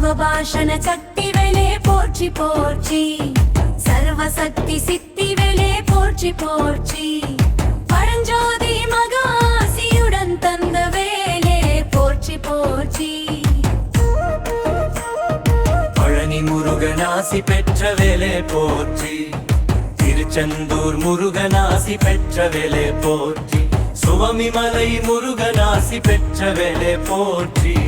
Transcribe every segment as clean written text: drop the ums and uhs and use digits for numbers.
நவபாஷண சக்தி வேலே போற்றி போற்றி, சர்வசக்தி சித்தி வேலே போற்றி போற்றி, பரஞ்சோதி மகாசியுடன் தந்த வேலே போற்றி போற்றி. பழனி முருகனாசி பெற்ற வேலே போற்றி, திருச்செந்தூர் முருகனாசி பெற்ற வேலே போற்றி, சுவாமிமலை முருகனாசி பெற்ற வேலே போற்றி.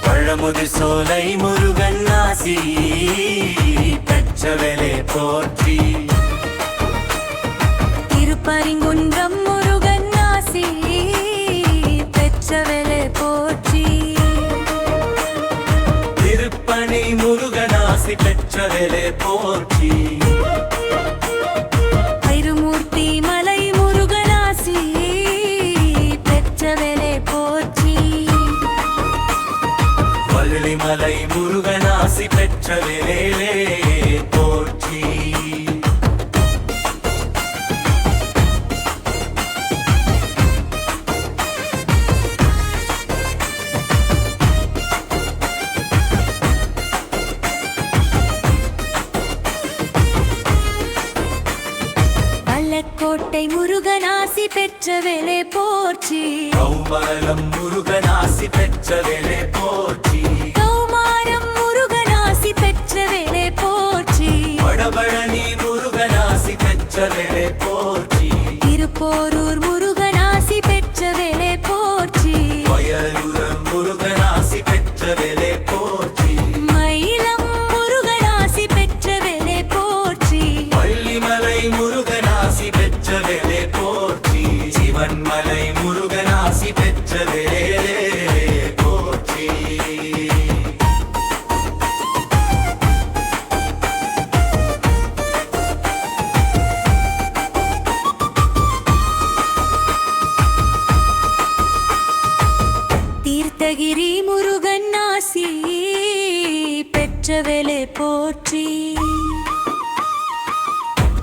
பழமுதிர் சோலை முருகனாசி பெற்ற வேலே போற்றி, திருப்பரிங்குன்றம் முருகனாசி பெற்ற வேலே போற்றி, திருப்பணி முருகனாசி பெற்ற வேலே போற்றி, ஐருமூர்த்தி மலை முருகனாசி பெற்ற வேலே போற்றி, வள்ளிமலை முருகனாசி பெற்ற வேலே போற்றி. கோட்டை முருகனாசி பெற்ற வேலே போற்றி, கௌமரம் முருகனாசி பெற்ற வேலே போற்றி, கௌமாரம் முருகனாசி பெற்ற வேலே போற்றி, வடபழனி முருகனாசி பெற்ற வேலே போற்றி, திருப்போரூர் முருகனாசி பெற்ற வேலே போற்றி, வயலுரம் முருகனாசி பெற்ற வேலே போற்றி, மயிலம் முருகனாசி பெற்ற வேலே போற்றி, வள்ளிமலை முருகனாசி பெற்ற வேலே போற்றி, சிவன்மலை முருகனாசி பெற்ற வேலே போற்றி. தீர்த்தகிரி முருகனாசி பெற்ற வேலே போற்றி,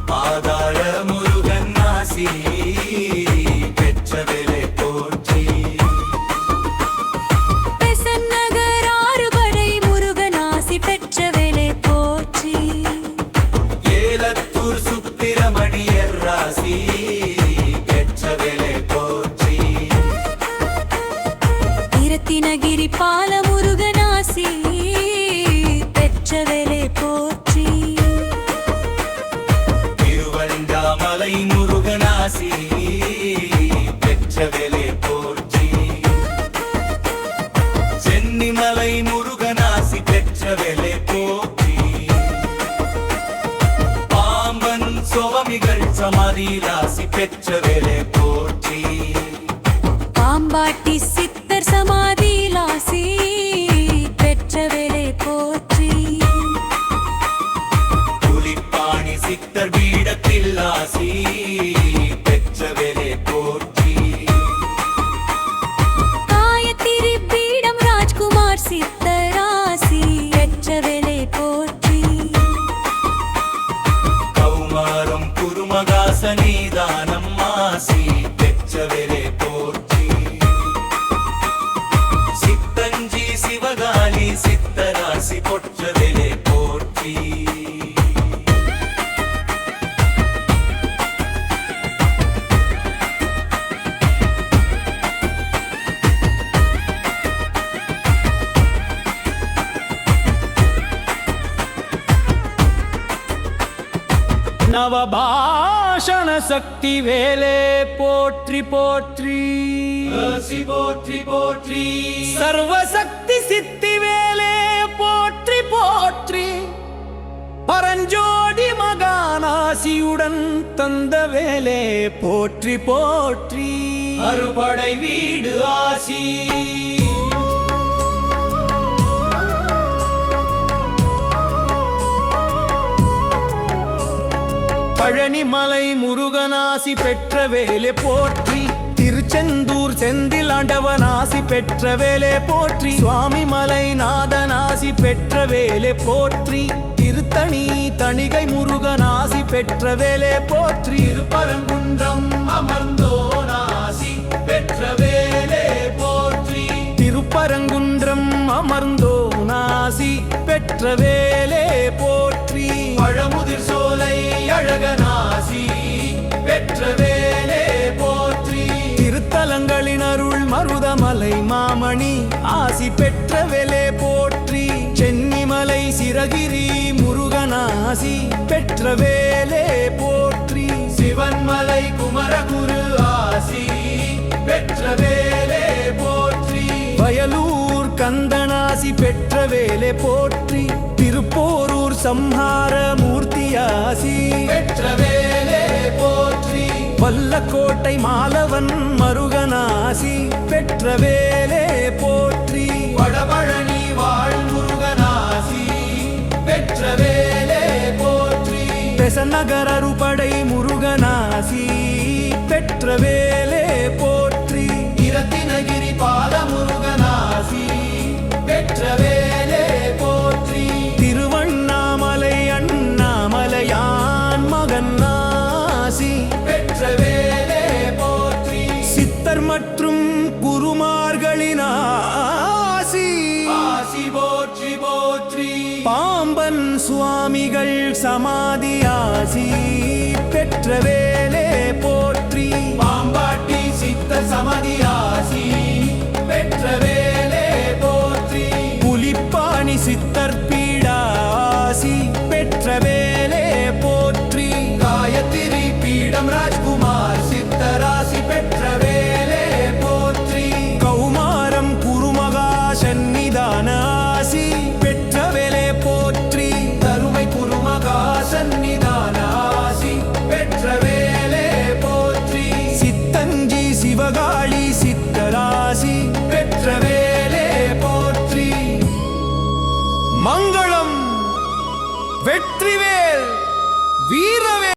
பாதாள முருகனாசி பெற்ற வேலே போற்றி, பெசன்ட் நகர் ஆறுபடை முருகனாசி பெற்ற வேலே போற்றி, ஏலத்தூர் சுப்பிரமணியர் ராசி பெற்ற வேலே போற்றி, இரத்தினகிரி பால முருகனாசி பெற்ற வேலே போற்றி, திருவண்ணாமலை முருகனாசி பெற்ற வேலே போற்றி, சென்னிமலை முருகனாசி பெற்ற வேலே போற்றி, பாம்பன் சுவாமிகள் சமாதி ராசி பெற்ற வேலே போற்றி, பாம்பாட்டி சித்தர் சமாதி லாசி பெற்ற வேலே போற்றி, புலிப்பாணி சித்தர் பீடத்தில் ஆசி பெற்ற வேலே போற்றி, காயத்திரி பீடம் ராஜ்குமார் சித்தராசி பெற்ற வேலே போற்றி, கௌமாரம் குருமகாசனிதானம் ஆசி பெற்ற வேலே போற்றி, சித்தஞ்சி சிவகாலி சித்தராசி பொற்ற வேலே போற்றி. நவபாஷண சக்தி வேலே போற்றி போற்றி, போற்றி போற்றி, சர்வசக்தி சித்தி வேலே போற்றி போற்றி, பரஞ்சோதி மகானாசியுடன் தந்த வேலே போற்றி போற்றி, அறுபடை வீடு ஆசி பழனிமலை முருகனாசி பெற்ற வேலே போற்றி, திருச்செந்தூர் செந்தில் ஆண்டவனாசி பெற்ற வேலே போற்றி, சுவாமிமலை நாதனாசி பெற்ற வேலே போற்றி, திருத்தணி தணிகை முருகனாசி பெற்ற வேலே போற்றி, திருப்பரங்குன்றம் அமர்ந்தோனாசி பெற்ற வேலே போற்றி, அமர்ந்தோனாசி பெற்ற வேலே போற்றி பழமுதிர் சோலை அழகனாசி பெற்ற வேலே போற்றி திருத்தலங்களின் அருள் மருதமலை மாமணி ஆசி பெற்ற வேலே போற்றி சென்னிமலை சிறகிரி முருகனாசி பெற்ற வேலே போற்றி சிவன்மலை குமரகுரு ஆசி பெற்ற வேலே போற்றி வயலூர் கந்தனாசி பெற்ற வேலே போற்றி திருப்போரூர் சம்ஹார மூர்த்தியாசி பெற்ற வேலே போற்றி வல்லக்கோட்டை மாலவன் மருகனாசி பெற்ற வேலே போற்றி வடபழனி வாழ் முருகனாசி பெற்ற வேலே போற்றி பெசநகர் அறுபடை முருகனாசி பெற்ற வேலே போற்றி இரத்தினகிரி பால முருகனாசி பெற்ற வேலே போற்றி திருவண்ணாமலை அண்ணாமலையான் மகனாசி பெற்ற வேலே போற்றி சித்தர் மற்றும் குருமார்களின் ஆசி ஆசி போற்றி போற்றி பாம்பன் சுவாமிகள் சமாதியாசி பெற்ற வேலே போற்றி பாம்பாட்டி சித்த சமதியாசி பெற்ற வேலே போற்றி புலிப்பாணி சித்தர் பீடாசி பெற்ற வேலே போற்றி காயத்திரி பீடம் ராஜ்குமார் சித்தராசி பெற்ற வேலே போற்றி கௌமாரம் குருமகா சந்நிதான ஆசி பெற்ற வேலே போற்றி தருமை குருமகா சந்நிதானாசி பெற்ற வேலே போற்றி சித்தஞ்சி சிவகாளி சித்தராசி பெற்ற வேலே போற்றி மங்களம் வெற்றிவேல் வீரவேல்